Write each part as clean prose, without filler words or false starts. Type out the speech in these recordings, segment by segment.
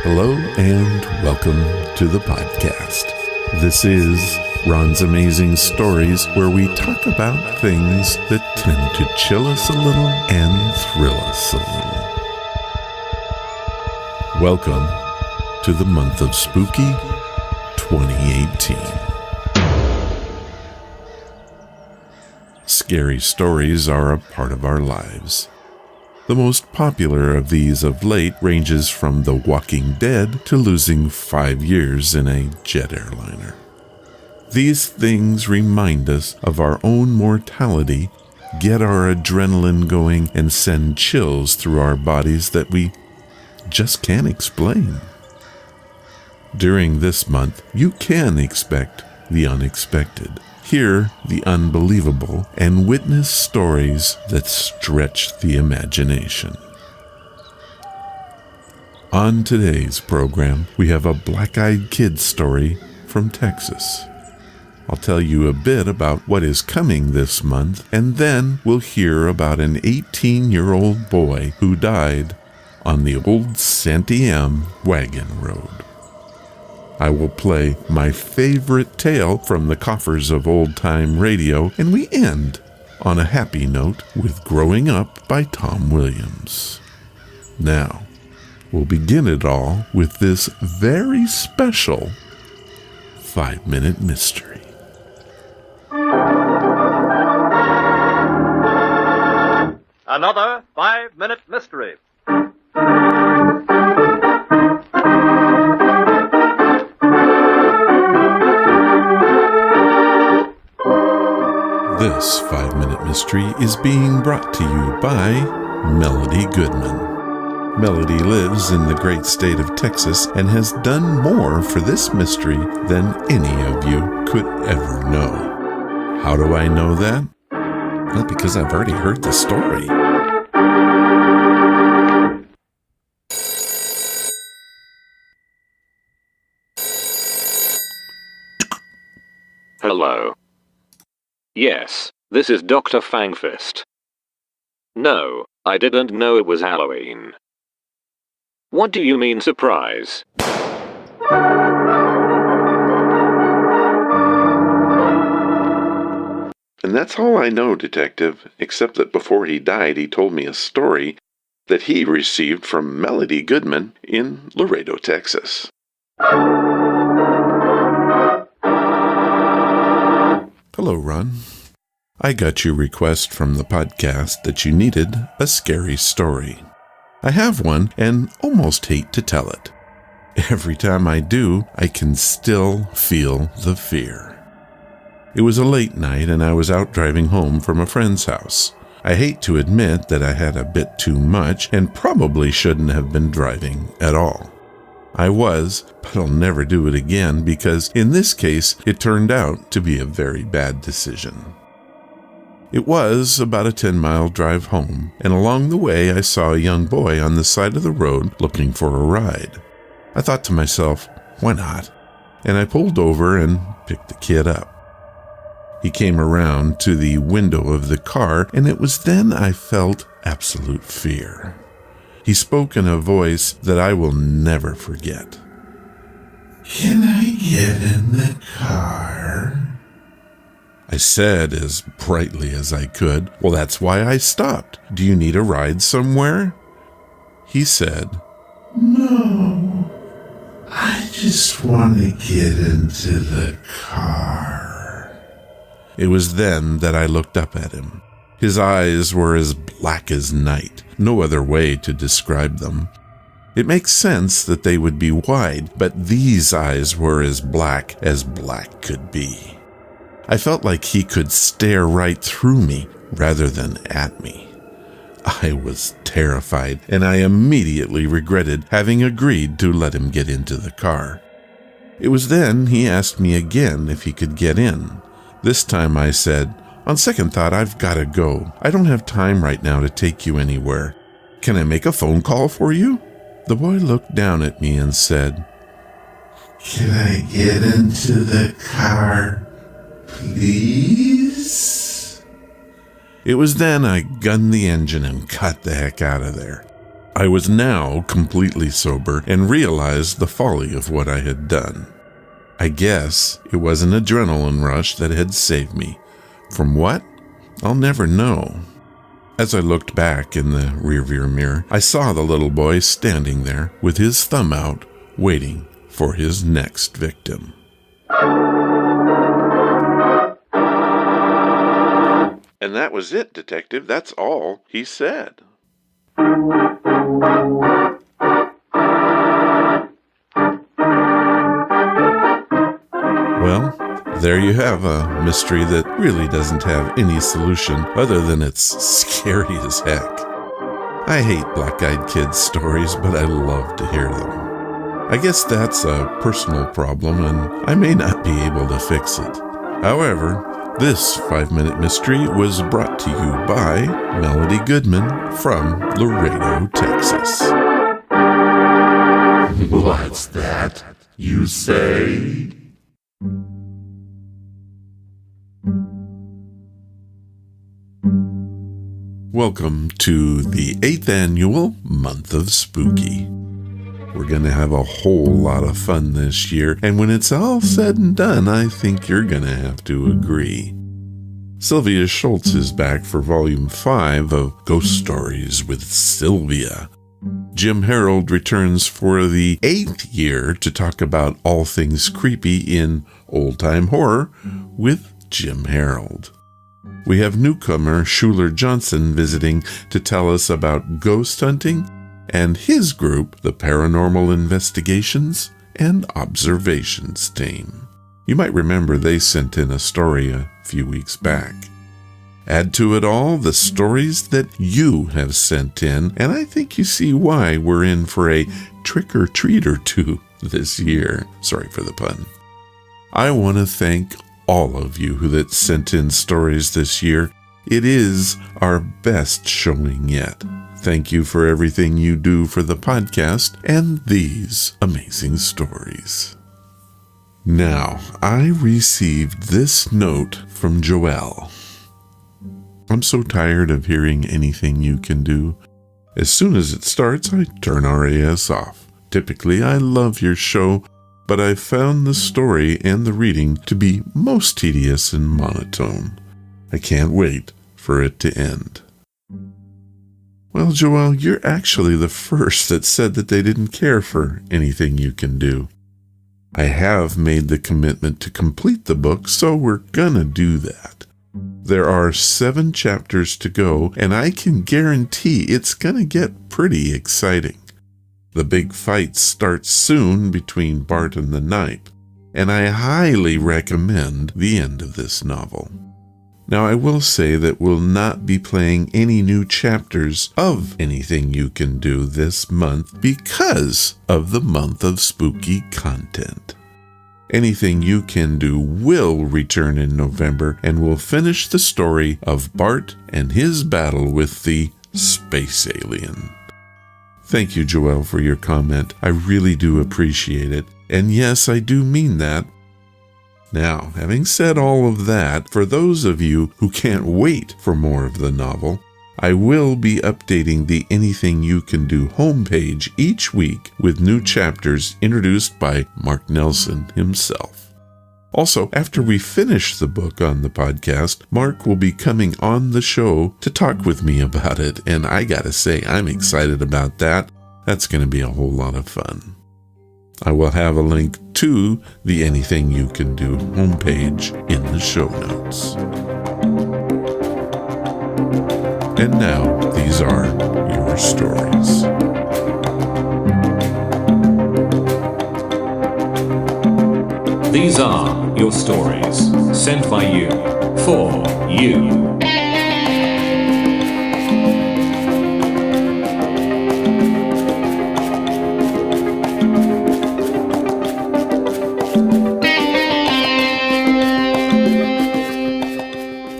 Hello and welcome to the podcast. This is Ron's Amazing Stories, where we talk about things that tend to chill us a little and thrill us a little. Welcome to the month of Spooky 2018. Scary stories are a part of our lives. The most popular of these of late ranges from The Walking Dead to losing 5 years in a jet airliner. These things remind us of our own mortality, get our adrenaline going, and send chills through our bodies that we just can't explain. During this month, you can expect the unexpected, hear the unbelievable, and witness stories that stretch the imagination. On today's program, we have a black-eyed kid story from Texas. I'll tell you a bit about what is coming this month, and then we'll hear about an 18-year-old boy who died on the Old Santiam Wagon Road. I will play my favorite tale from the coffers of old-time radio, and we end on a happy note with Growing Up by Tom Williams. Now, we'll begin it all with this very special 5-minute mystery. Another 5-minute mystery. This 5-minute mystery is being brought to you by Melody Goodman. Melody lives in the great state of Texas and has done more for this mystery than any of you could ever know. How do I know that? Not because I've already heard the story. Hello. Yes, this is Dr. Fangfist. No, I didn't know it was Halloween. What do you mean surprise? And that's all I know, Detective, except that before he died, he told me a story that he received from Melody Goodman in Laredo, Texas. Hello, Ron. I got your request from the podcast that you needed a scary story. I have one and almost hate to tell it. Every time I do, I can still feel the fear. It was a late night and I was out driving home from a friend's house. I hate to admit that I had a bit too much and probably shouldn't have been driving at all. I was, but I'll never do it again because in this case, it turned out to be a very bad decision. It was about a 10-mile drive home, and along the way I saw a young boy on the side of the road looking for a ride. I thought to myself, why not? And I pulled over and picked the kid up. He came around to the window of the car, and it was then I felt absolute fear. He spoke in a voice that I will never forget. "Can I get in the car?" I said as brightly as I could, "Well, that's why I stopped. Do you need a ride somewhere?" He said, "No, I just want to get into the car." It was then that I looked up at him. His eyes were as black as night, no other way to describe them. It makes sense that they would be wide, but these eyes were as black could be. I felt like he could stare right through me rather than at me. I was terrified, and I immediately regretted having agreed to let him get into the car. It was then he asked me again if he could get in. This time I said, "On second thought, I've got to go. I don't have time right now to take you anywhere. Can I make a phone call for you?" The boy looked down at me and said, "Can I get into the car, please?" It was then I gunned the engine and cut the heck out of there. I was now completely sober and realized the folly of what I had done. I guess it was an adrenaline rush that had saved me. From what? I'll never know. As I looked back in the rearview mirror, I saw the little boy standing there with his thumb out, waiting for his next victim. And that was it, Detective. That's all he said. Well, there you have a mystery that really doesn't have any solution other than it's scary as heck. I hate black-eyed kids' stories, but I love to hear them. I guess that's a personal problem, and I may not be able to fix it. However, this 5-minute mystery was brought to you by Melody Goodman from Laredo, Texas. What's that you say? Welcome to the 8th annual Month of Spooky. We're going to have a whole lot of fun this year, and when it's all said and done, I think you're going to have to agree. Sylvia Schultz is back for Volume 5 of Ghost Stories with Sylvia. Jim Harold returns for the 8th year to talk about all things creepy in old-time horror with Jim Harold. We have newcomer Schuler Johnson visiting to tell us about ghost hunting and his group, the Paranormal Investigations and Observations Team. You might remember they sent in a story a few weeks back. Add to it all the stories that you have sent in, and I think you see why we're in for a trick or treat or two this year. Sorry for the pun. I want to thank all of you who that sent in stories this year. It is our best showing yet. Thank you for everything you do for the podcast and these amazing stories. Now, I received this note from Joelle. I'm so tired of hearing anything you can do. As soon as it starts, I turn RAS off. Typically, I love your show, but I found the story and the reading to be most tedious and monotone. I can't wait for it to end. Well, Joelle, you're actually the first that said that they didn't care for anything you can do. I have made the commitment to complete the book, so we're gonna do that. There are 7 chapters to go, and I can guarantee it's gonna get pretty exciting. The big fight starts soon between Bart and the Knipe, and I highly recommend the end of this novel. Now, I will say that we'll not be playing any new chapters of Anything You Can Do this month because of the month of spooky content. Anything You Can Do will return in November, and we'll finish the story of Bart and his battle with the space alien. Thank you, Joelle, for your comment. I really do appreciate it. And yes, I do mean that. Now, having said all of that, for those of you who can't wait for more of the novel, I will be updating the Anything You Can Do homepage each week with new chapters introduced by Mark Nelson himself. Also, after we finish the book on the podcast, Mark will be coming on the show to talk with me about it, and I gotta say, I'm excited about that. That's going to be a whole lot of fun. I will have a link to the Anything You Can Do homepage in the show notes. And now, these are your stories. These are your stories, sent by you, for you.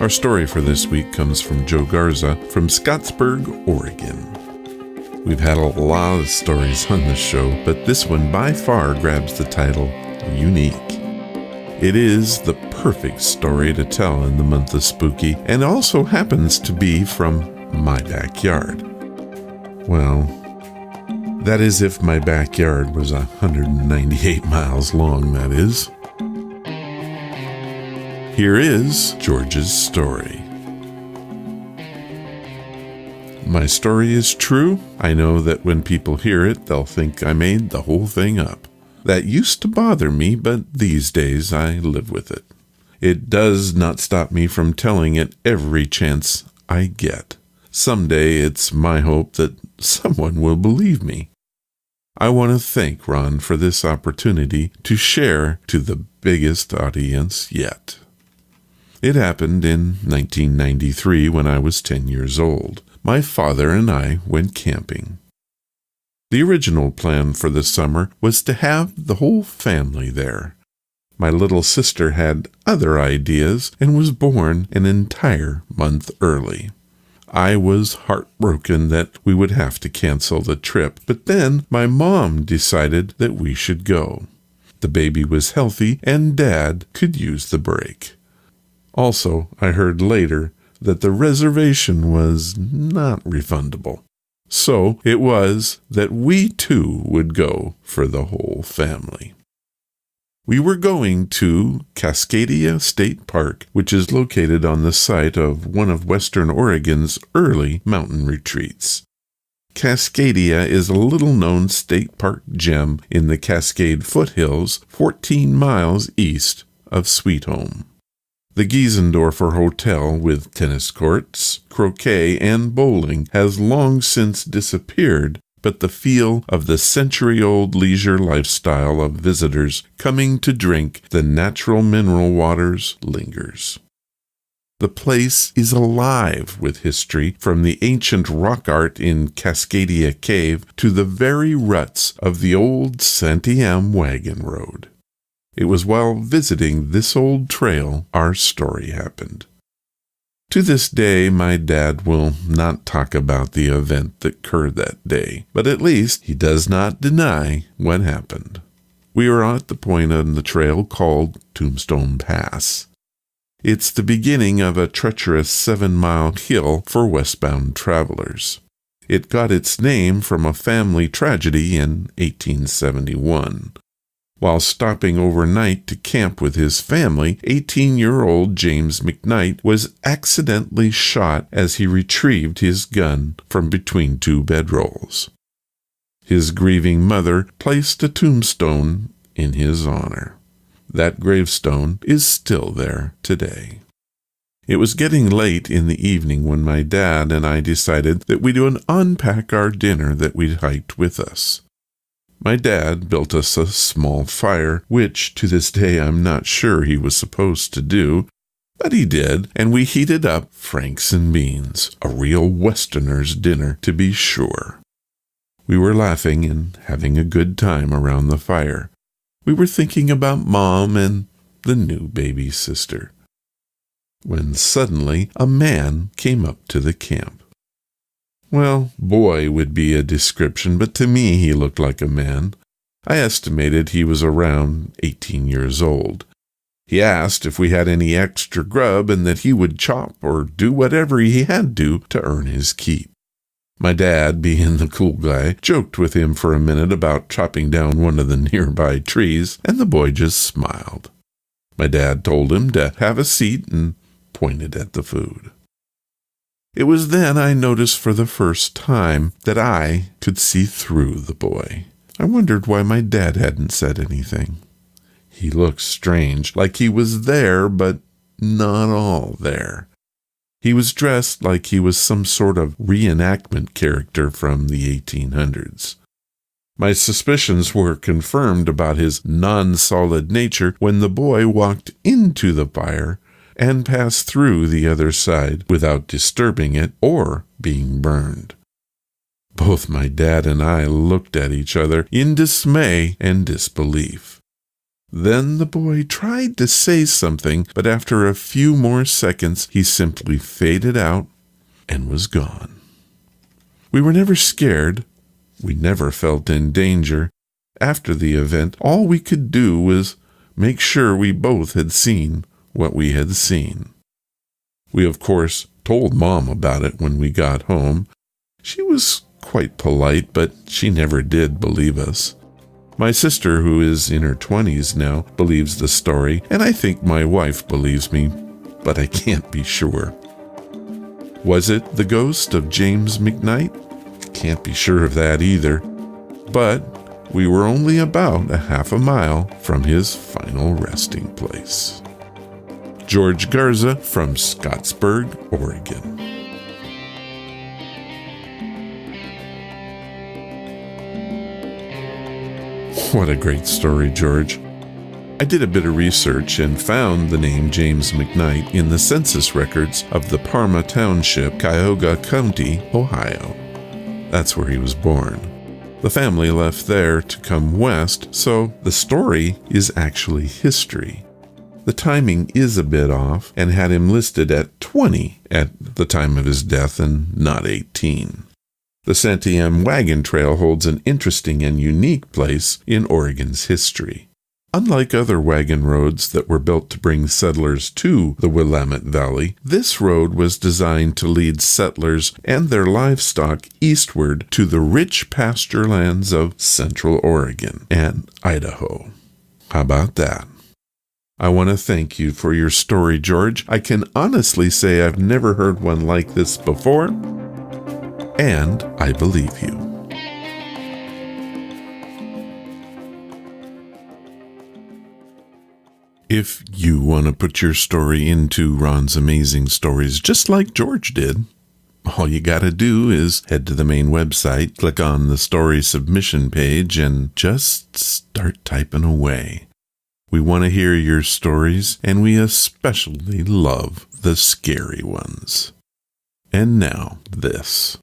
Our story for this week comes from Joe Garza from Scottsburg, Oregon. We've had a lot of stories on this show, but this one by far grabs the title Unique. It is the perfect story to tell in the month of spooky, and also happens to be from my backyard. Well, That is, if my backyard was 198 miles long, that is. Here is George's story. My story is true. I know that when people hear it, they'll think I made the whole thing up. That used to bother me, but these days I live with it. It does not stop me from telling it every chance I get. Someday it's my hope that someone will believe me. I want to thank Ron for this opportunity to share to the biggest audience yet. It happened in 1993 when I was 10 years old. My father and I went camping. The original plan for the summer was to have the whole family there. My little sister had other ideas and was born an entire month early. I was heartbroken that we would have to cancel the trip, but then my mom decided that we should go. The baby was healthy and Dad could use the break. Also, I heard later that the reservation was not refundable. So it was that we too would go for the whole family. We were going to Cascadia State Park, which is located on the site of one of Western Oregon's early mountain retreats. Cascadia is a little-known state park gem in the Cascade foothills 14 miles east of Sweet Home. The Giesendorfer Hotel, with tennis courts, croquet, and bowling, has long since disappeared, but the feel of the century-old leisure lifestyle of visitors coming to drink the natural mineral waters lingers. The place is alive with history, from the ancient rock art in Cascadia Cave to the very ruts of the Old Santiam Wagon Road. It was while visiting this old trail our story happened. To this day, my dad will not talk about the event that occurred that day, but at least he does not deny what happened. We are at the point on the trail called Tombstone Pass. It's the beginning of a treacherous 7-mile hill for westbound travelers. It got its name from a family tragedy in 1871. While stopping overnight to camp with his family, 18-year-old James McKnight was accidentally shot as he retrieved his gun from between two bedrolls. His grieving mother placed a tombstone in his honor. That gravestone is still there today. It was getting late in the evening when my dad and I decided that we'd unpack our dinner that we'd hiked with us. My dad built us a small fire, which to this day I'm not sure he was supposed to do, but he did, and we heated up franks and beans, a real Westerner's dinner to be sure. We were laughing and having a good time around the fire. We were thinking about Mom and the new baby sister, when suddenly a man came up to the camp. Well, boy would be a description, but to me he looked like a man. I estimated he was around 18 years old. He asked if we had any extra grub and that he would chop or do whatever he had to earn his keep. My dad, being the cool guy, joked with him for a minute about chopping down one of the nearby trees, and the boy just smiled. My dad told him to have a seat and pointed at the food. It was then I noticed for the first time that I could see through the boy. I wondered why my dad hadn't said anything. He looked strange, like he was there, but not all there. He was dressed like he was some sort of reenactment character from the 1800s. My suspicions were confirmed about his non-solid nature when the boy walked into the fire and passed through the other side without disturbing it or being burned. Both my dad and I looked at each other in dismay and disbelief. Then the boy tried to say something, but after a few more seconds he simply faded out and was gone. We were never scared. We never felt in danger. After the event, all we could do was make sure we both had seen what we had seen. We, of course, told Mom about it when we got home. She was quite polite, but she never did believe us. My sister, who is in her 20s now, believes the story, and I think my wife believes me, but I can't be sure. Was it the ghost of James McKnight? Can't be sure of that either, but we were only about a half a mile from his final resting place. George Garza from Scottsburg, Oregon. What a great story, George. I did a bit of research and found the name James McKnight in the census records of the Parma Township, Cuyahoga County, Ohio. That's where he was born. The family left there to come west, so the story is actually history. The timing is a bit off and had him listed at 20 at the time of his death and not 18. The Santiam Wagon Trail holds an interesting and unique place in Oregon's history. Unlike other wagon roads that were built to bring settlers to the Willamette Valley, this road was designed to lead settlers and their livestock eastward to the rich pasture lands of Central Oregon and Idaho. How about that? I want to thank you for your story, George. I can honestly say I've never heard one like this before, and I believe you. If you want to put your story into Ron's Amazing Stories just like George did, all you got to do is head to the main website, click on the story submission page, and just start typing away. We want to hear your stories, and we especially love the scary ones. And now, this.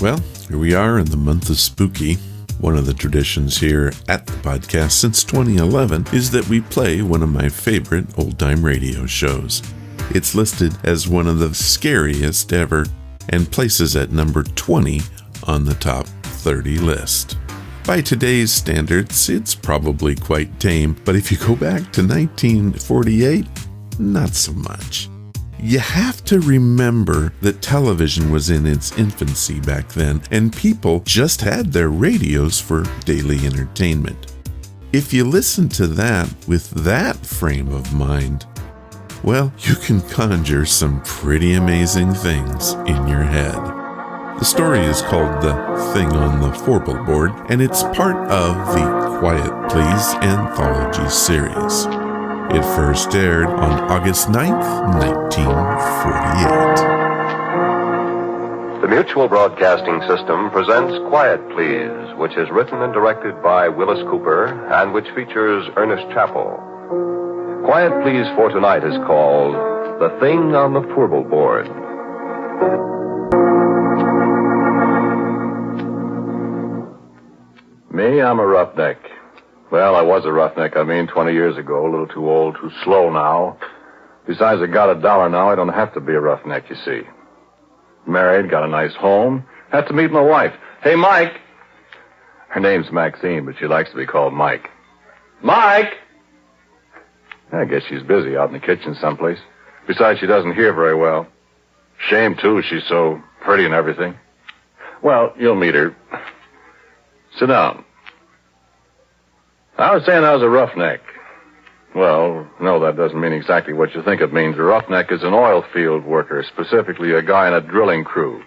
Well, here we are in the month of spooky. One of the traditions here at the podcast since 2011 is that we play one of my favorite old-time radio shows. It's listed as one of the scariest ever and places at number 20 on the top 30 list. By today's standards, it's probably quite tame, but if you go back to 1948, not so much. You have to remember that television was in its infancy back then, and people just had their radios for daily entertainment. If you listen to that with that frame of mind, well, you can conjure some pretty amazing things in your head. The story is called The Thing on the Fourble Board, and it's part of the Quiet Please anthology series. It first aired on August 9th, 1948. The Mutual Broadcasting System presents Quiet Please, which is written and directed by Willis Cooper and which features Ernest Chappell. Quiet Please for tonight is called The Thing on the Fourble Board. Me, I'm a roughneck. Well, I was a roughneck, 20 years ago. A little too old, too slow now. Besides, I got $1 now. I don't have to be a roughneck, you see. Married, got a nice home. Had to meet my wife. Hey, Mike. Her name's Maxine, but she likes to be called Mike. Mike! I guess she's busy out in the kitchen someplace. Besides, she doesn't hear very well. Shame, too. She's so pretty and everything. Well, you'll meet her. Sit down. I was saying I was a roughneck. Well, no, that doesn't mean exactly what you think it means. A roughneck is an oil field worker, specifically a guy in a drilling crew.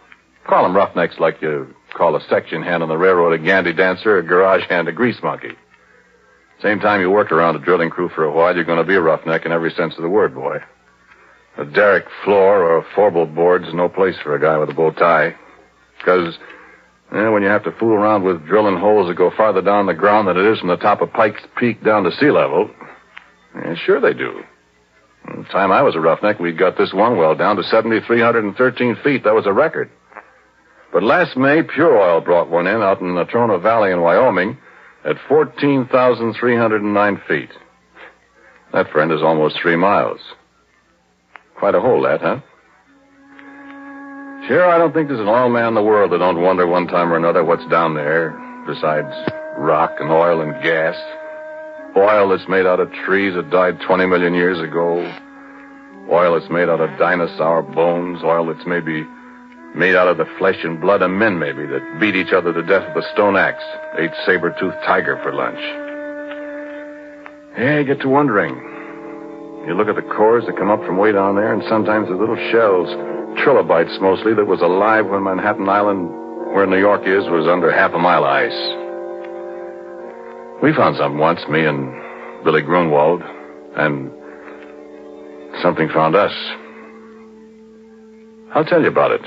Call them roughnecks like you call a section hand on the railroad a gandy dancer, a garage hand a grease monkey. Same time you work around a drilling crew for a while, you're going to be a roughneck in every sense of the word, boy. A derrick floor or a fourble board's no place for a guy with a bow tie. Because when you have to fool around with drilling holes that go farther down the ground than it is from the top of Pike's Peak down to sea level, sure they do. The time I was a roughneck, we'd got this one well down to 7,313 feet. That was a record. But last May, Pure Oil brought one in out in the Natrona Valley in Wyoming at 14,309 feet. That, friend, is almost 3 miles. Quite a hole, that, huh? Sure, I don't think there's an oil man in the world that don't wonder one time or another what's down there, besides rock and oil and gas. Oil that's made out of trees that died 20 million years ago. Oil that's made out of dinosaur bones. Oil that's maybe made out of the flesh and blood of men, maybe, that beat each other to death with a stone axe, ate saber-toothed tiger for lunch. Yeah, you get to wondering. You look at the cores that come up from way down there, and sometimes the little shells, trilobites mostly, that was alive when Manhattan Island, where New York is, was under half a mile of ice. We found something once, me and Billy Grunwald, and something found us. I'll tell you about it.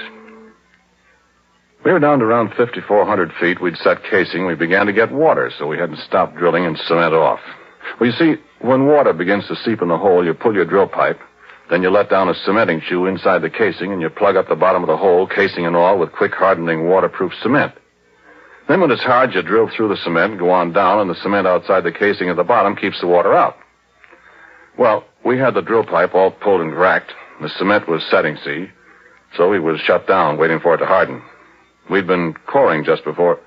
We were down to around 5,400 feet. We'd set casing. We began to get water, so we had to stop drilling and cement off. Well, you see, when water begins to seep in the hole, you pull your drill pipe, then you let down a cementing shoe inside the casing, and you plug up the bottom of the hole, casing and all, with quick-hardening, waterproof cement. Then when it's hard, you drill through the cement, go on down, and the cement outside the casing at the bottom keeps the water out. Well, we had the drill pipe all pulled and racked. The cement was setting, see, so we was shut down, waiting for it to harden. We'd been coring just before.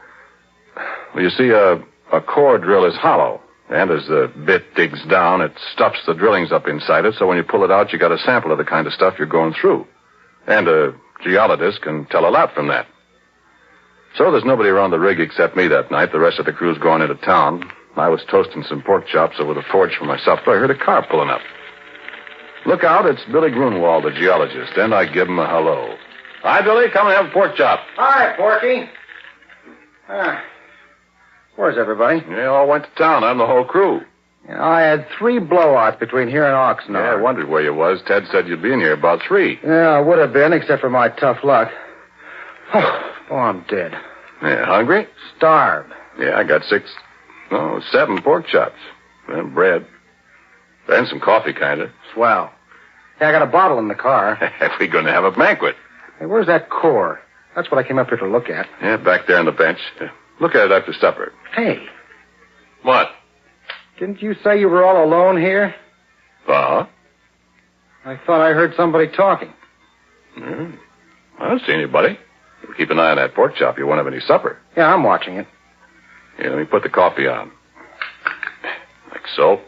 Well, you see, a core drill is hollow, and as the bit digs down, it stuffs the drillings up inside it, so when you pull it out, you got a sample of the kind of stuff you're going through. And a geologist can tell a lot from that. So there's nobody around the rig except me that night. The rest of the crew's going into town. I was toasting some pork chops over the forge for my supper. I heard a car pulling up. Look out, it's Billy Grunwald, the geologist, and I give him a hello. Hi, Billy. Come and have a pork chop. Hi, Porky. Where's everybody? They all went to town. I'm the whole crew. I had 3 blowouts between here and Oxnard. Yeah, I wondered where you was. Ted said you'd be in here about 3. Yeah, I would have been, except for my tough luck. Oh, I'm dead. Yeah, hungry? Starved. Yeah, I got 7 pork chops. And bread. And some coffee, kind of. Swell. Hey, I got a bottle in the car. We're going to have a banquet. Hey, where's that core? That's what I came up here to look at. Yeah, back there on the bench. Look at it after supper. Hey. What? Didn't you say you were all alone here? Uh-huh. I thought I heard somebody talking. I don't see anybody. Keep an eye on that pork chop. You won't have any supper. Yeah, I'm watching it. Here, let me put the coffee on. Like so.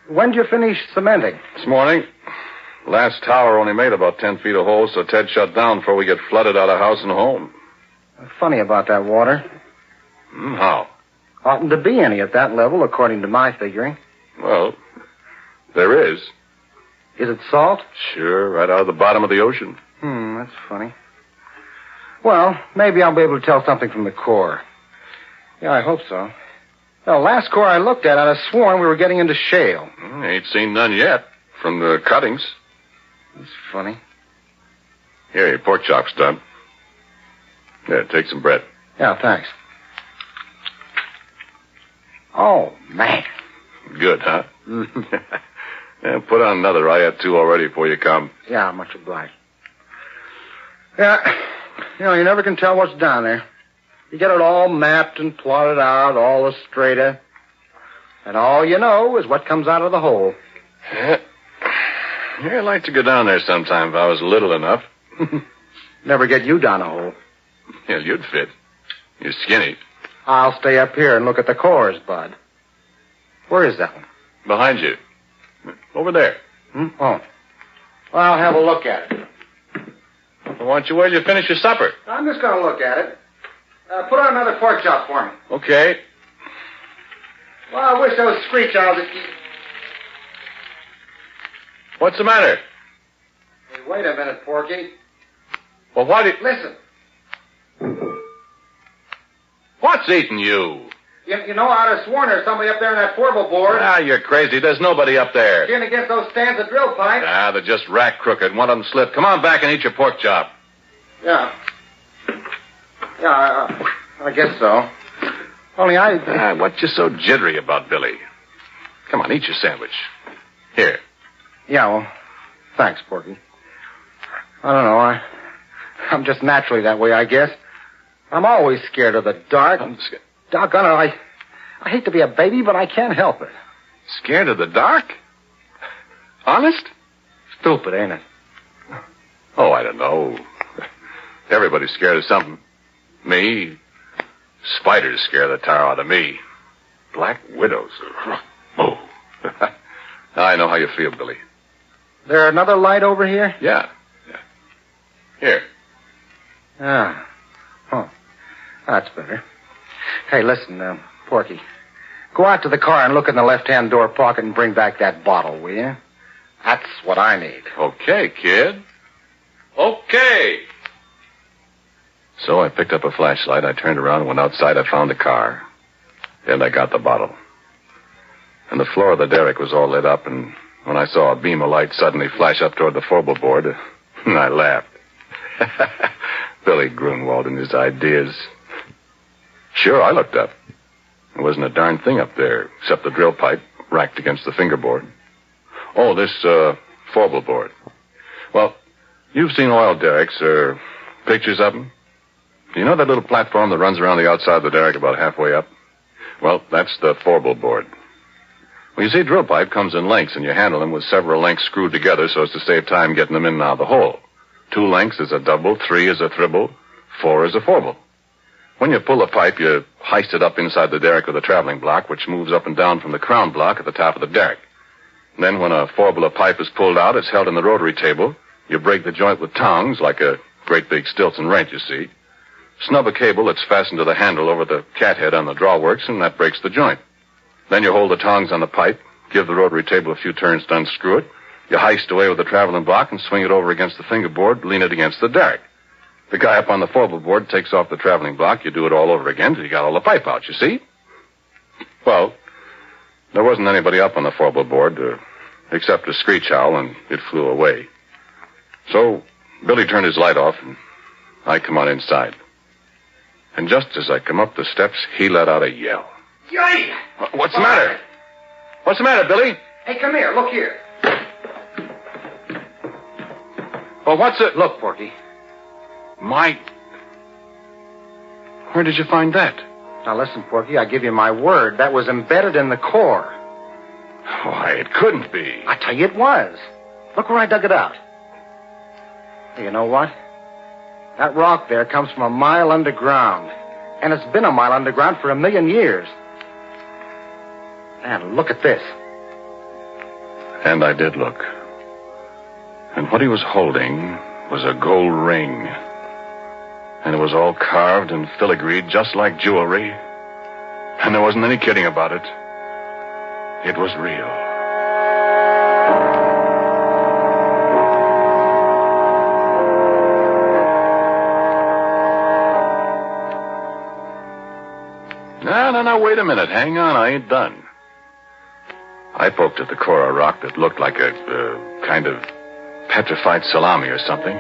When'd you finish cementing? This morning. Last tower only made about 10 feet of hole, so Ted shut down before we get flooded out of house and home. Funny about that water. How? Oughtn't to be any at that level, according to my figuring. Well, there is. Is it salt? Sure, right out of the bottom of the ocean. That's funny. Well, maybe I'll be able to tell something from the core. Yeah, I hope so. The last core I looked at, I'd have sworn we were getting into shale. Ain't seen none yet, from the cuttings. That's funny. Here, your pork chop's done. Yeah, take some bread. Yeah, thanks. Oh, man. Good, huh? Yeah, put on another. I had 2 already before you come. Yeah, much obliged. Yeah, you never can tell what's down there. You get it all mapped and plotted out, all the strata. And all you know is what comes out of the hole. Yeah, I'd like to go down there sometime if I was little enough. Never get you down a hole. Yeah, you'd fit. You're skinny. I'll stay up here and look at the cores, Bud. Where is that one? Behind you. Over there. Oh. Well, I'll have a look at it. Well, why don't you wait till you finish your supper? I'm just going to look at it. Put on another pork chop for me. Okay. Well, I wish those screech owls would keep... What's the matter? Hey, wait a minute, Porky. Well, why did... Listen. What's eating you? You know, I'd have sworn there's somebody up there on that Fourble Board. Ah, you're crazy. There's nobody up there. Getting against those stands of drill pipe. Ah, they're just rack crooked. One of them slipped. Come on back and eat your pork chop. Yeah. Yeah, I guess so. Only What you so jittery about, Billy? Come on, eat your sandwich. Here. Yeah, well, thanks, Porky. I don't know. I'm just naturally that way, I guess. I'm always scared of the dark. Doggone it, I hate to be a baby, but I can't help it. Scared of the dark? Honest? Stupid, ain't it? Oh, I don't know. Everybody's scared of something. Me, Spiders scare the tar out of me. Black widows. Oh. I know how you feel, Billy. There another light over here? Yeah. Here. Ah. Oh. That's better. Hey, listen, Porky. Go out to the car and look in the left-hand door pocket and bring back that bottle, will you? That's what I need. Okay, kid. Okay. So I picked up a flashlight. I turned around and went outside. I found the car. And I got the bottle. And the floor of the derrick was all lit up, and when I saw a beam of light suddenly flash up toward the Fourble Board, I laughed. Billy Grunwald and his ideas. Sure, I looked up. There wasn't a darn thing up there, except the drill pipe racked against the fingerboard. Oh, this, Fourble Board. Well, you've seen oil derricks, or pictures of them? Do you know that little platform that runs around the outside of the derrick about halfway up? Well, that's the Fourble Board. Well, you see, drill pipe comes in lengths, and you handle them with several lengths screwed together so as to save time getting them in and out of the hole. 2 lengths is a double, 3 is a thrible, 4 is a fourble. When you pull the pipe, you heist it up inside the derrick with a traveling block, which moves up and down from the crown block at the top of the derrick. Then when a fourble of pipe is pulled out, it's held in the rotary table. You break the joint with tongs, like a great big Stilton wrench, you see. Snub a cable that's fastened to the handle over the cathead on the drawworks, and that breaks the joint. Then you hold the tongs on the pipe, give the rotary table a few turns to unscrew it. You heist away with the traveling block and swing it over against the fingerboard, lean it against the derrick. The guy up on the Fourble Board takes off the traveling block. You do it all over again till you got all the pipe out, you see? Well, there wasn't anybody up on the Fourble Board except a screech owl, and it flew away. So Billy turned his light off, and I come on inside. And just as I come up the steps, he let out a yell. Yay! What's the matter? What's the matter, Billy? Hey, come here. Look here. Well, what's it? Look, Porky. My... Where did you find that? Now, listen, Porky, I give you my word. That was embedded in the core. Why, it couldn't be. I tell you it was. Look where I dug it out. Hey, you know what? That rock there comes from a mile underground. And it's been a mile underground for 1,000,000 years. And look at this. And I did look. And what he was holding was a gold ring. And it was all carved and filigreed just like jewelry. And there wasn't any kidding about it. It was real. No, wait a minute. Hang on, I ain't done. I poked at the core of rock that looked like a kind of petrified salami or something.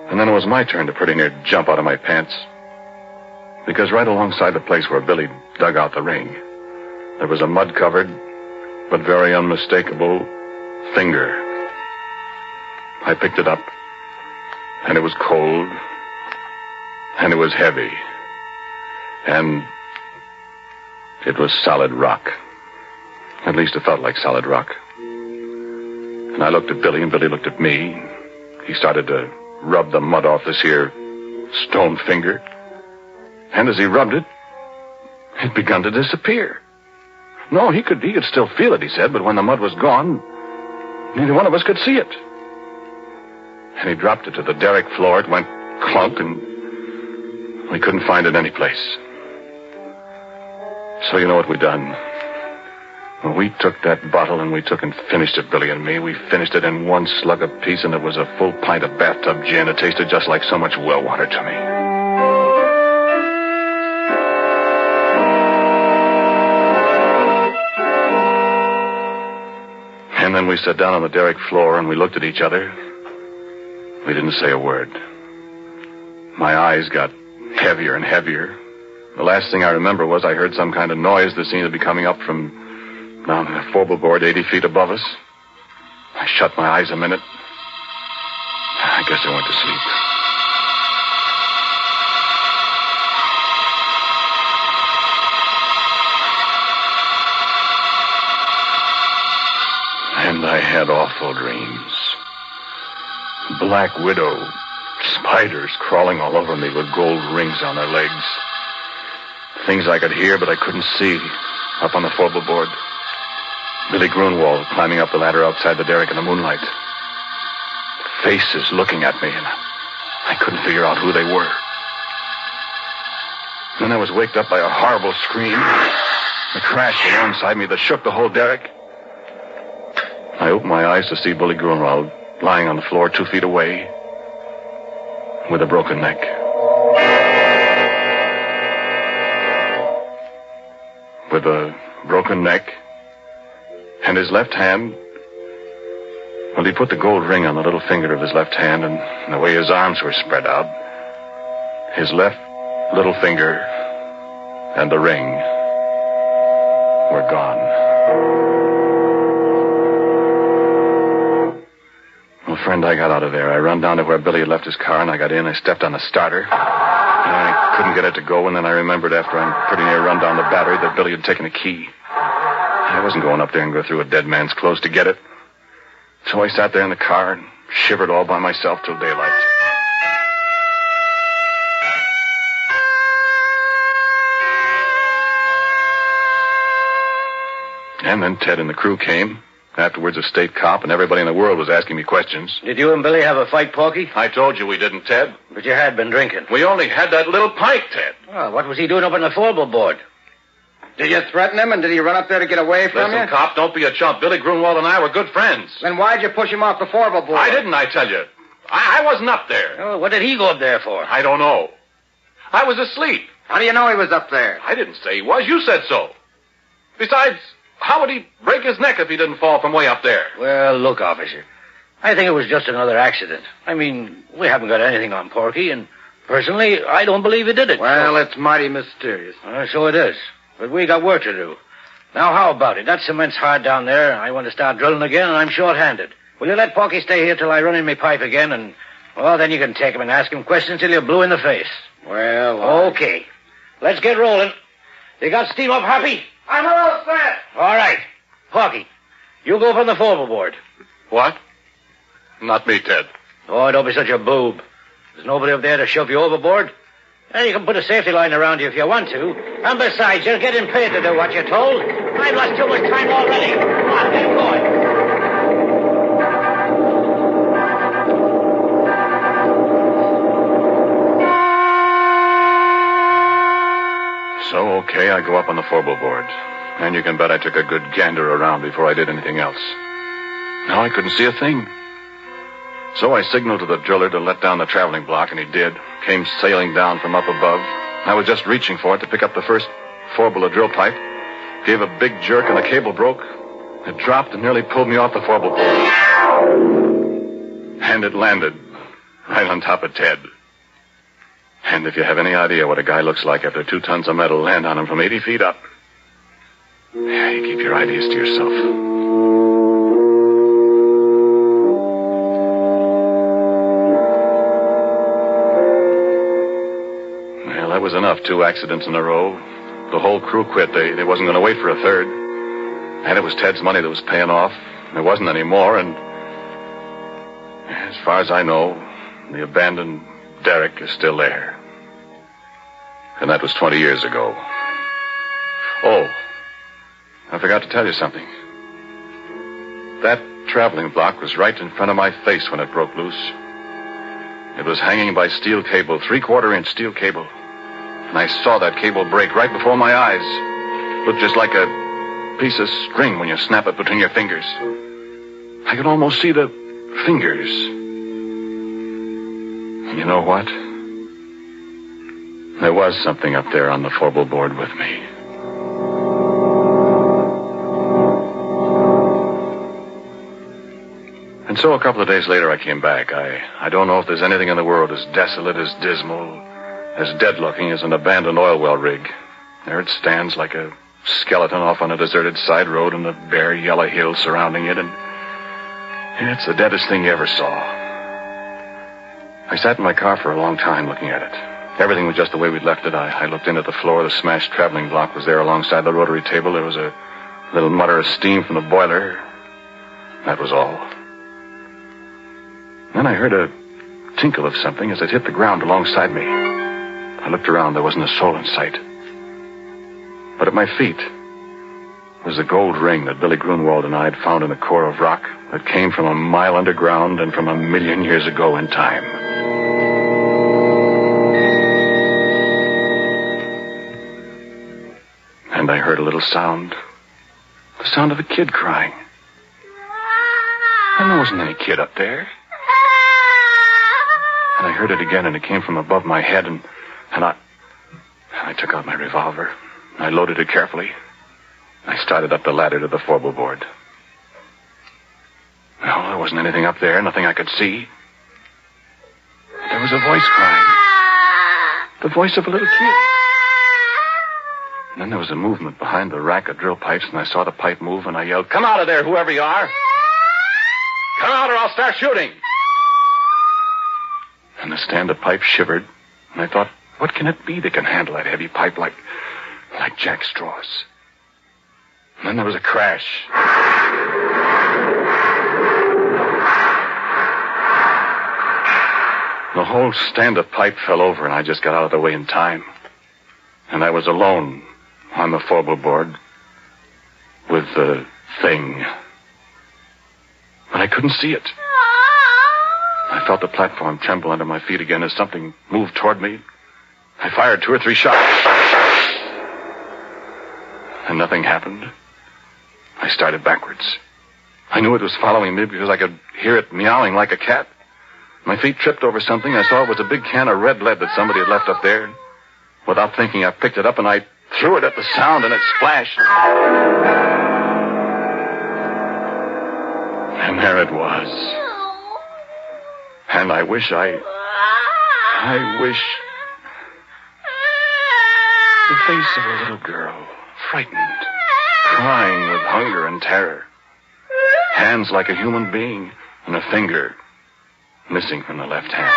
And then it was my turn to pretty near jump out of my pants. Because right alongside the place where Billy dug out the ring, there was a mud-covered, but very unmistakable finger. I picked it up, and it was cold, and it was heavy, and it was solid rock. At least it felt like solid rock. And I looked at Billy, and Billy looked at me. He started to rub the mud off this here stone finger. And as he rubbed it, it begun to disappear. No, he could still feel it, he said, but when the mud was gone, neither one of us could see it. And he dropped it to the derrick floor. It went clunk, and we couldn't find it anyplace. So you know what we done? Well, we took that bottle and we took and finished it, Billy and me. We finished it in one slug apiece, and it was a full pint of bathtub gin. It tasted just like so much well water to me. And then we sat down on the derrick floor and we looked at each other. We didn't say a word. My eyes got heavier and heavier. The last thing I remember was I heard some kind of noise that seemed to be coming up from down the Fourble Board 80 feet above us. I shut my eyes a minute. I guess I went to sleep. And I had awful dreams. Black widow, spiders crawling all over me with gold rings on their legs. Things I could hear, but I couldn't see. Up on the Fourble Board. Billy Grunwald climbing up the ladder outside the derrick in the moonlight. Faces looking at me, and I couldn't figure out who they were. Then I was waked up by a horrible scream. A crash alongside me that shook the whole derrick. I opened my eyes to see Billy Grunwald lying on the floor 2 feet away with a broken neck. With a broken neck and his left hand, well, he put the gold ring on the little finger of his left hand, and the way his arms were spread out, his left little finger and the ring were gone. Well, friend, I got out of there. I run down to where Billy had left his car, and I got in. I stepped on the starter. I couldn't get it to go, and then I remembered after I pretty near run down the battery that Billy had taken a key. I wasn't going up there and go through a dead man's clothes to get it. So I sat there in the car and shivered all by myself till daylight. And then Ted and the crew came. Afterwards, a state cop, and everybody in the world was asking me questions. Did you and Billy have a fight, Porky? I told you we didn't, Ted. But you had been drinking. We only had that little pint, Ted. Well, what was he doing up on the Fourble Board? Did you threaten him, and did he run up there to get away from Listen, you? cop, don't be a chump. Billy Grunwald and I were good friends. Then why'd you push him off the Fourble Board? I didn't, I tell you. I wasn't up there. Oh, what did he go up there for? I don't know. I was asleep. How do you know he was up there? I didn't say he was. You said so. Besides, how would he break his neck if he didn't fall from way up there? Well, look, officer. I think it was just another accident. I mean, we haven't got anything on Porky, and personally, I don't believe he did it. Well, it's mighty mysterious. So it is. But we got work to do. Now, how about it? That cement's hard down there. I want to start drilling again, and I'm short-handed. Will you let Porky stay here till I run in my pipe again, and, well, then you can take him and ask him questions till you're blue in the face. Well, Okay. Let's get rolling. You got steam up, Happy? I'm all set. All right. Porky, you go from the Fourble Board. What? Not me, Ted. Oh, don't be such a boob. There's nobody up there to shove you overboard. And you can put a safety line around you if you want to. And besides, you're getting paid to do what you're told. I've lost too much time already. Come on, get going. So, okay, I go up on the Fourble Board. And you can bet I took a good gander around before I did anything else. Now I couldn't see a thing. So I signaled to the driller to let down the traveling block, and he did. Came sailing down from up above. I was just reaching for it to pick up the first Fourble of drill pipe. Gave a big jerk, and the cable broke. It dropped and nearly pulled me off the Fourble Board. And it landed right on top of Ted. And if you have any idea what a guy looks like after 2 tons of metal land on him from 80 feet up, yeah, you keep your ideas to yourself. Well, that was enough. 2 accidents in a row. The whole crew quit. They wasn't going to wait for a third. And it was Ted's money that was paying off. There wasn't any more, and as far as I know, the abandoned derrick is still there. And that was 20 years ago. Oh, I forgot to tell you something. That traveling block was right in front of my face when it broke loose. It was hanging by steel cable, 3/4-inch steel cable. And I saw that cable break right before my eyes. Looked just like a piece of string when you snap it between your fingers. I could almost see the fingers. You know what? There was something up there on the Fourble Board with me. And so a couple of days later I came back. I don't know if there's anything in the world as desolate, as dismal, as dead-looking as an abandoned oil well rig. There it stands like a skeleton off on a deserted side road and the bare yellow hills surrounding it, and it's the deadest thing you ever saw. I sat in my car for a long time looking at it. Everything was just the way we'd left it. I looked in at the floor. The smashed traveling block was there alongside the rotary table. There was a little mutter of steam from the boiler. That was all. Then I heard a tinkle of something as it hit the ground alongside me. I looked around. There wasn't a soul in sight. But at my feet was the gold ring that Billy Grunwald and I had found in a core of rock that came from a mile underground and from 1,000,000 years ago in time. And I heard a little sound. The sound of a kid crying. And there wasn't any kid up there. And I heard it again, and it came from above my head, and I took out my revolver. I loaded it carefully. I started up the ladder to the Fourble Board. No, there wasn't anything up there, nothing I could see. There was a voice crying. The voice of a little kid. And then there was a movement behind the rack of drill pipes, and I saw the pipe move, and I yelled, "Come out of there, whoever you are! Come out or I'll start shooting!" And the stand of pipe shivered, and I thought, what can it be that can handle that heavy pipe like jack straws? And then there was a crash. The whole stand of pipe fell over, and I just got out of the way in time. And I was alone on the Fourble Board with the thing. But I couldn't see it. I felt the platform tremble under my feet again as something moved toward me. I fired 2 or 3 shots. And nothing happened. I started backwards. I knew it was following me because I could hear it meowing like a cat. My feet tripped over something. I saw it was a big can of red lead that somebody had left up there. Without thinking, I picked it up and I threw it at the sound, and it splashed. And there it was. And I wish the face of a little girl, frightened, crying with hunger and terror. Hands like a human being, and a finger missing from the left hand.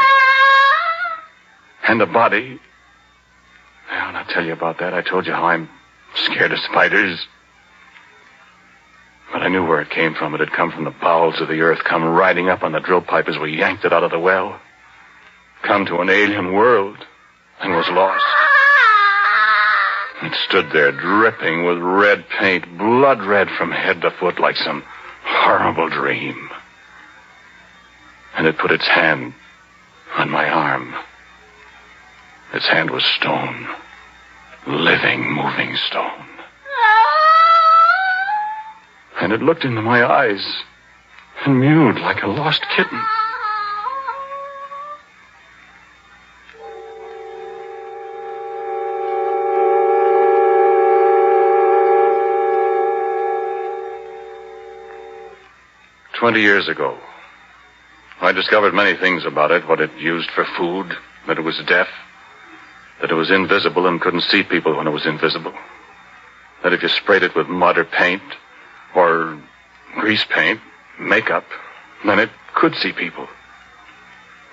And a body. Well, I'll tell you about that. I told you how I'm scared of spiders. But I knew where it came from. It had come from the bowels of the earth, come riding up on the drill pipe as we yanked it out of the well. Come to an alien world, and was lost. It stood there dripping with red paint, blood red from head to foot like some horrible dream. And it put its hand on my arm. Its hand was stone. Living, moving stone. And it looked into my eyes and mewed like a lost kitten. "20 years ago, I discovered many things about it, what it used for food, that it was deaf, that it was invisible and couldn't see people when it was invisible, that if you sprayed it with mud or paint, or grease paint, makeup, then it could see people.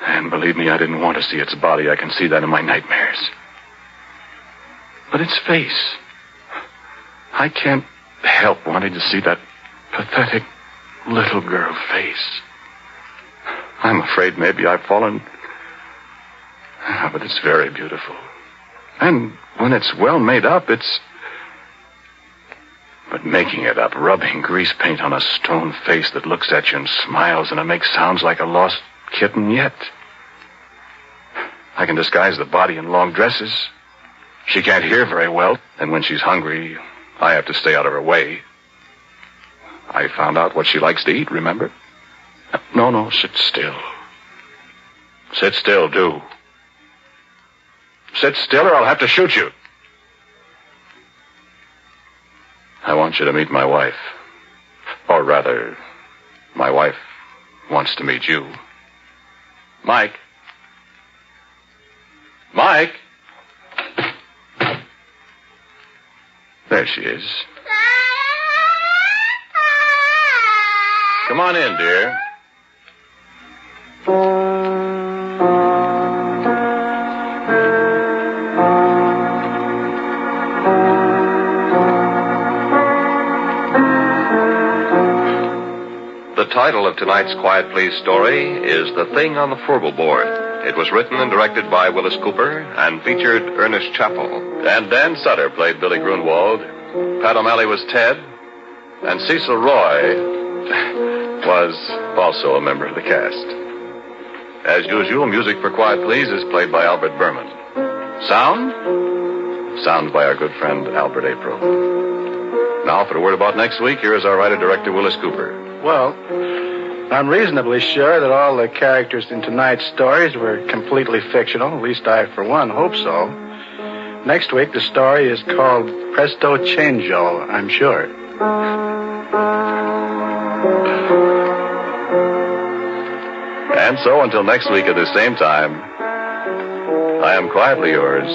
And believe me, I didn't want to see its body. I can see that in my nightmares. But its face, I can't help wanting to see that pathetic little girl face. I'm afraid maybe I've fallen. But it's very beautiful. And when it's well made up, But making it up, rubbing grease paint on a stone face that looks at you and smiles, and it makes sounds like a lost kitten yet. I can disguise the body in long dresses. She can't hear very well, and when she's hungry, I have to stay out of her way. I found out what she likes to eat, remember? No, sit still. Sit still, do. Sit still or I'll have to shoot you. I want you to meet my wife. Or rather, my wife wants to meet you. Mike. Mike. There she is. Come on in, dear. The title of tonight's Quiet Please story is The Thing on the Fourble Board. It was written and directed by Willis Cooper and featured Ernest Chappell. And Dan Sutter played Billy Grunwald. Pat O'Malley was Ted. And Cecil Roy was also a member of the cast. As usual, music for Quiet Please is played by Albert Berman. Sound by our good friend Albert April. Now, for a word about next week, here is our writer-director, Willis Cooper. Well, I'm reasonably sure that all the characters in tonight's stories were completely fictional. At least I, for one, hope so. Next week, the story is called Presto Changeo, I'm sure. And so, until next week at the same time, I am quietly yours,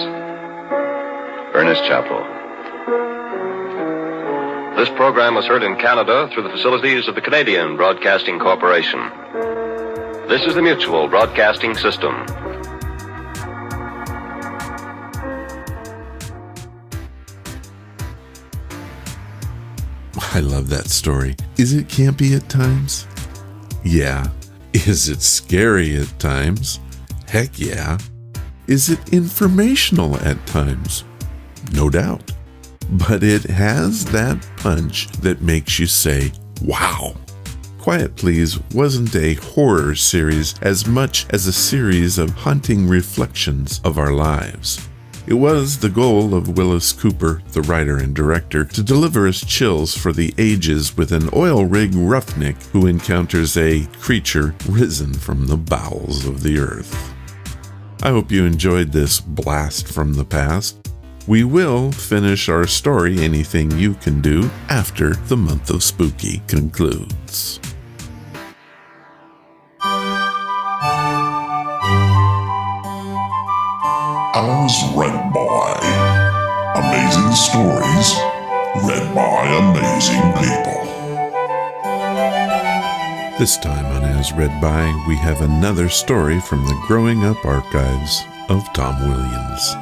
Ernest Chappell. This program was heard in Canada through the facilities of the Canadian Broadcasting Corporation. This is the Mutual Broadcasting System. I love that story. Is it campy at times? Yeah. Is it scary at times? Heck yeah. Is it informational at times? No doubt. But it has that punch that makes you say, wow. Quiet Please wasn't a horror series as much as a series of haunting reflections of our lives. It was the goal of Willis Cooper, the writer and director, to deliver us chills for the ages with an oil rig roughneck who encounters a creature risen from the bowels of the earth. I hope you enjoyed this blast from the past. We will finish our story, Anything You Can Do, after the month of Spooky concludes. As read by amazing stories, read by amazing people. This time on As Read By, we have another story from the Growing Up archives of Tom Williams.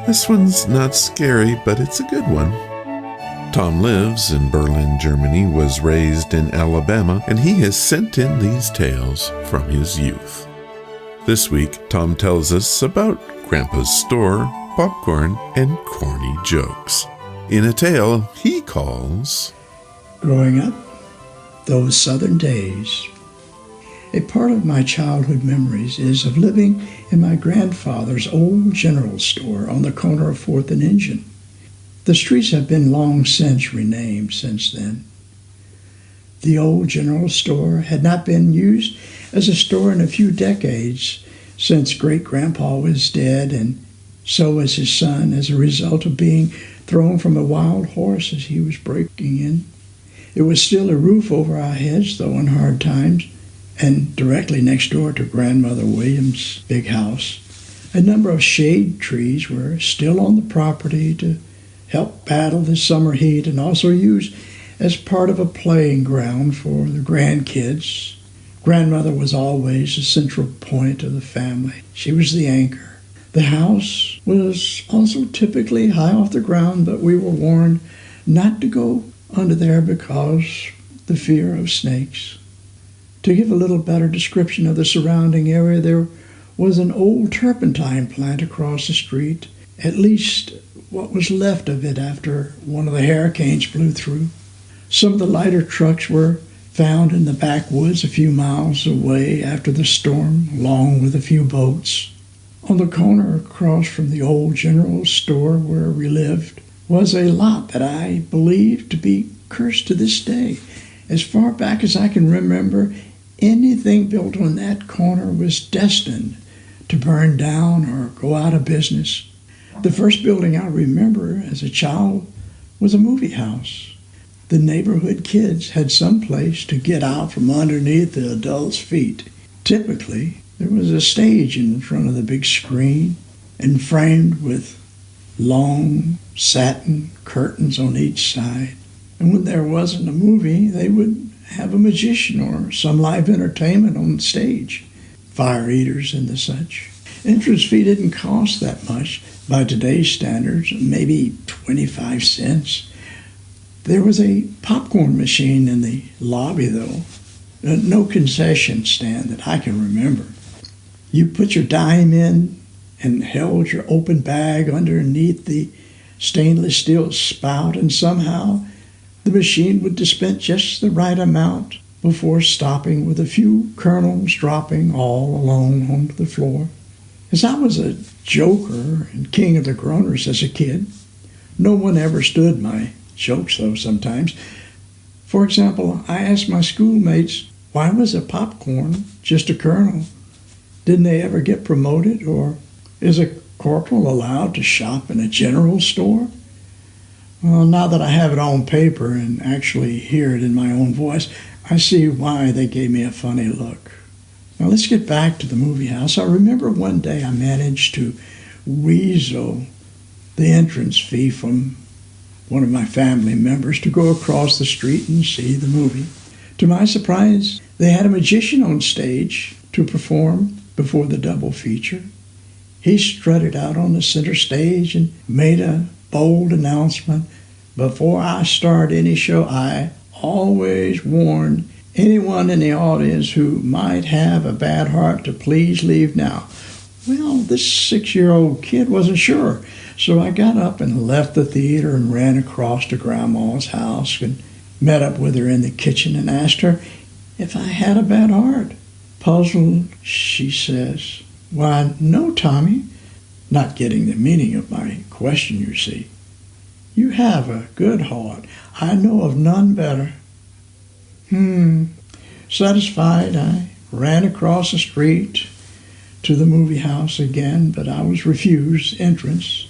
This one's not scary, but it's a good one. Tom lives in Berlin, Germany, was raised in Alabama, and he has sent in these tales from his youth. This week, Tom tells us about Grandpa's store, popcorn, and corny jokes, in a tale he calls Growing Up, Those Southern Days. A part of my childhood memories is of living in my grandfather's old general store on the corner of 4th and Engine. The streets have been long since renamed since then. The old general store had not been used as a store in a few decades since great-grandpa was dead, and so was his son as a result of being thrown from a wild horse as he was breaking in. It was still a roof over our heads, though, in hard times, and directly next door to Grandmother Williams' big house. A number of shade trees were still on the property to help battle the summer heat and also used as part of a playing ground for the grandkids. Grandmother was always the central point of the family. She was the anchor. The house was also typically high off the ground, but we were warned not to go under there because the fear of snakes. To give a little better description of the surrounding area, there was an old turpentine plant across the street, at least what was left of it after one of the hurricanes blew through. Some of the lighter trucks were found in the backwoods a few miles away after the storm, along with a few boats. On the corner across from the old general store where we lived was a lot that I believe to be cursed to this day. As far back as I can remember, anything built on that corner was destined to burn down or go out of business. The first building I remember as a child was a movie house. The neighborhood kids had some place to get out from underneath the adults' feet. Typically, there was a stage in front of the big screen and framed with long satin curtains on each side. And when there wasn't a movie, they would have a magician or some live entertainment on stage, fire eaters and the such. Entrance fee didn't cost that much by today's standards, maybe 25 cents. There was a popcorn machine in the lobby, though. No concession stand that I can remember. You put your dime in and held your open bag underneath the stainless steel spout, and somehow the machine would dispense just the right amount before stopping with a few kernels dropping all alone onto the floor. As I was a joker and king of the groaners as a kid, no one ever stood my jokes, though, sometimes. For example, I asked my schoolmates, why was a popcorn just a kernel? Didn't they ever get promoted? Or is a corporal allowed to shop in a general store? Well, now that I have it on paper and actually hear it in my own voice, I see why they gave me a funny look. Now let's get back to the movie house. I remember one day I managed to weasel the entrance fee from one of my family members to go across the street and see the movie. To my surprise, they had a magician on stage to perform before the double feature. He strutted out on the center stage and made a bold announcement. Before I start any show, I always warn anyone in the audience who might have a bad heart to please leave now. Well, this 6-year-old kid wasn't sure, so I got up and left the theater and ran across to Grandma's house and met up with her in the kitchen and asked her if I had a bad heart. Puzzled, she says, "Why, no, Tommy." Not getting the meaning of my question, you see. "You have a good heart. I know of none better." Satisfied, I ran across the street to the movie house again, but I was refused entrance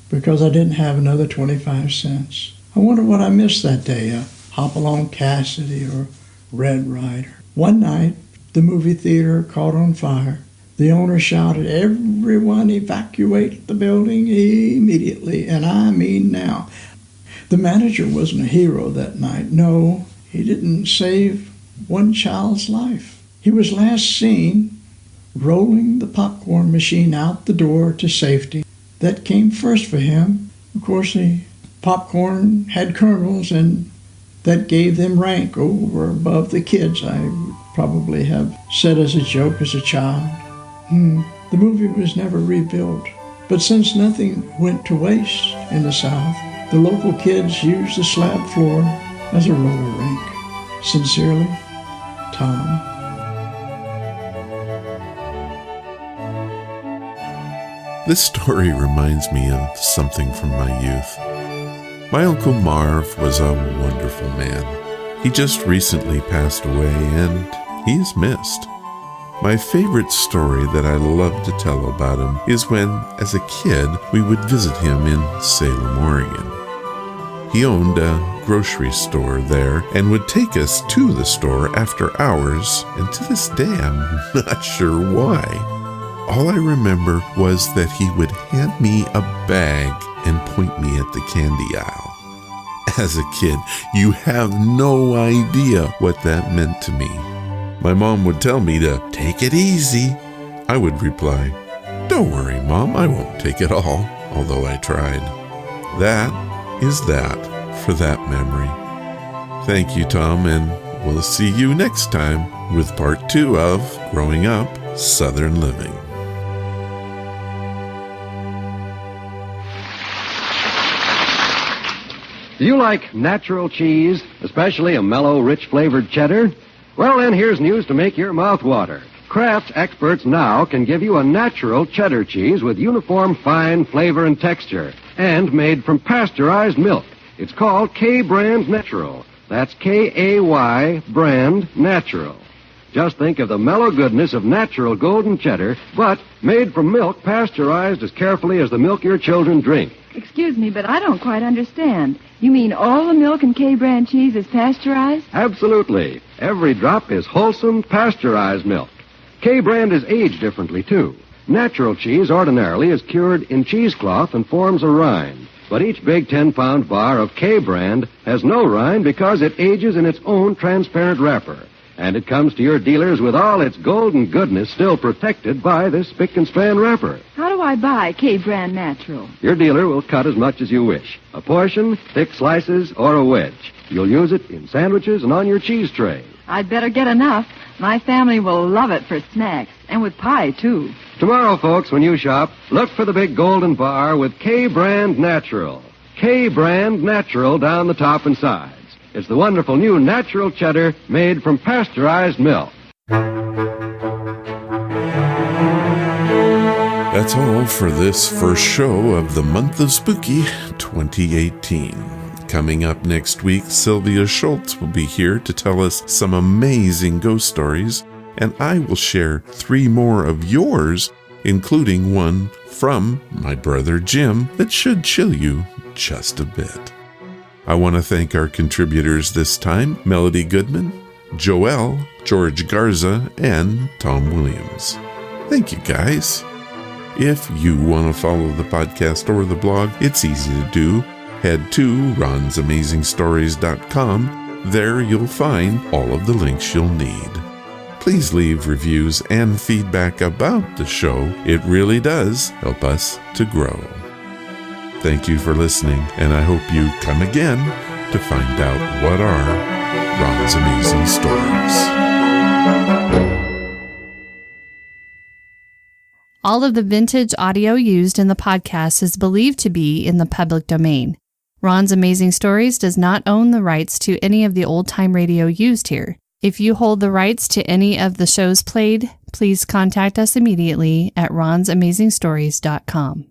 because I didn't have another 25 cents. I wonder what I missed that day, a Hopalong Cassidy or Red Rider. One night, the movie theater caught on fire. The owner shouted, "Everyone evacuate the building immediately," and I mean now. The manager wasn't a hero that night. No, he didn't save one child's life. He was last seen rolling the popcorn machine out the door to safety. That came first for him. Of course, the popcorn had kernels, and that gave them rank over above the kids, I would probably have said as a joke as a child. The movie was never rebuilt. But since nothing went to waste in the South, the local kids used the slab floor as a roller rink. Sincerely, Tom. This story reminds me of something from my youth. My Uncle Marv was a wonderful man. He just recently passed away, and he is missed. My favorite story that I love to tell about him is when, as a kid, we would visit him in Salem, Oregon. He owned a grocery store there and would take us to the store after hours, and to this day I'm not sure why. All I remember was that he would hand me a bag and point me at the candy aisle. As a kid, you have no idea what that meant to me. My mom would tell me to take it easy. I would reply, "Don't worry, Mom, I won't take it all," although I tried. That is that for that memory. Thank you, Tom, and we'll see you next time with part 2 of Growing Up Southern Living. Do you like natural cheese, especially a mellow, rich-flavored cheddar? Well, then here's news to make your mouth water. Kraft's experts now can give you a natural cheddar cheese with uniform fine flavor and texture, and made from pasteurized milk. It's called K-Brand Natural. That's K-A-Y Brand Natural. Just think of the mellow goodness of natural golden cheddar, but made from milk pasteurized as carefully as the milk your children drink. Excuse me, but I don't quite understand. You mean all the milk in K-Brand cheese is pasteurized? Absolutely. Every drop is wholesome, pasteurized milk. K-Brand is aged differently, too. Natural cheese ordinarily is cured in cheesecloth and forms a rind. But each big 10-pound bar of K-Brand has no rind because it ages in its own transparent wrapper. And it comes to your dealers with all its golden goodness still protected by this spick-and-span wrapper. How do I buy K-Brand Natural? Your dealer will cut as much as you wish. A portion, thick slices, or a wedge. You'll use it in sandwiches and on your cheese tray. I'd better get enough. My family will love it for snacks, and with pie, too. Tomorrow, folks, when you shop, look for the big golden bar with K-Brand Natural. K-Brand Natural down the top and sides. It's the wonderful new natural cheddar made from pasteurized milk. That's all for this first show of the month of Spooky 2018. Coming up next week, Sylvia Schultz will be here to tell us some amazing ghost stories, and I will share 3 more of yours, including one from my brother Jim that should chill you just a bit. I want to thank our contributors this time, Melody Goodman, Joelle, George Garza, and Tom Williams. Thank you, guys. If you want to follow the podcast or the blog, it's easy to do. Head to ronsamazingstories.com. There you'll find all of the links you'll need. Please leave reviews and feedback about the show. It really does help us to grow. Thank you for listening, and I hope you come again to find out what are Ron's Amazing Stories. All of the vintage audio used in the podcast is believed to be in the public domain. Ron's Amazing Stories does not own the rights to any of the old-time radio used here. If you hold the rights to any of the shows played, please contact us immediately at ronsamazingstories.com.